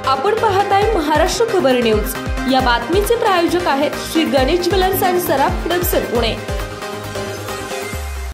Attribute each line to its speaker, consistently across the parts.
Speaker 1: आपण पाहताय महाराष्ट्र खबर न्यूज। या बातमीचे प्रायोजक आहेत Shri Ganesh jewellers and Saraf production Pune.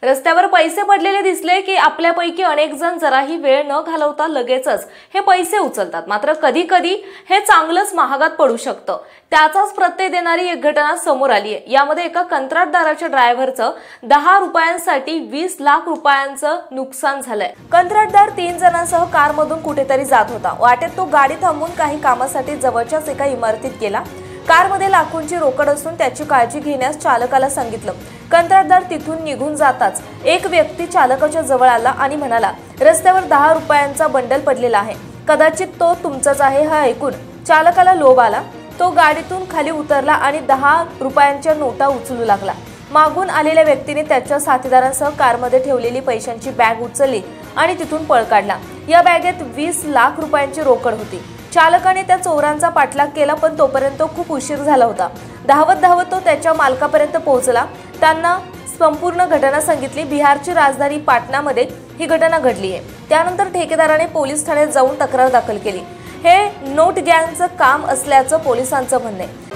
Speaker 2: रस्त्यावर पैसे पडलेले दिसले की आपल्यापैकी अनेक जण जराही वेळ न घालवता लगेचच हे पैसे उचलतात। मात्र कधी कधी हे चांगलंच महागात पडू शकतं। त्याचाच प्रत्यय देणारी एक घटना समोर आली आहे। यामध्ये एका कंत्राटदाराच्या ड्रायव्हरचं 10 रुपयांसाठी 20 लाख रुपयांचं नुकसान झालंय। कंत्राटदार 3 जणांसह कारमधून कुठेतरी जात होता। वाटेत तो गाडी थांबवून काही कामासाठी जवळच्याच एका इमारतीत गेला। कारमध्ये लाखोंची रोकड असून त्याची काळजी घेण्यास चालकाला सांगितलं। कंत्राटदार तिथून निघून जाताच एक व्यक्ती चालकाच्या जवळ आला आणि म्हणाला, रस्त्यावर 10 रुपयांचा बंडल पडलेला आहे, कदाचित तो तुमचाच आहे। हा ऐकून चालकाला लोभ आला। तो गाडीतून खाली उतरला आणि 10 रुपयांच्या नोटा उचलू लागला। मागून आलेल्या व्यक्तीने त्याच्या साथीदारांसह कारमध्ये ठेवलेली पैशांची बॅग उचलली आणि तिथून पळ काढला। या बॅगेत 20 लाख रुपयांची रोकड होती। चालकाने त्या चोरांचा पाठलाग केला, पण तोपर्यंत खूप उशीर झाला होता। धावत तो त्याच्या मालकापर्यंत पोहोचला। त्यांना संपूर्ण घटना सांगितली। बिहारची राजधानी पाटणामध्ये ही घटना घडली आहे। त्यानंतर ठेकेदाराने पोलीस ठाण्यात जाऊन तक्रार दाखल केली। हे नोट गँगचं काम असल्याचं पोलिसांचं म्हणणं आहे।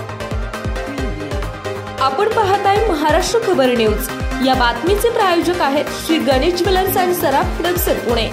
Speaker 1: आपण पाहताय महाराष्ट्र खबर न्यूज। या बातमीचे प्रायोजक आहेत Shri Ganesh jewellers and Saraf production Pune.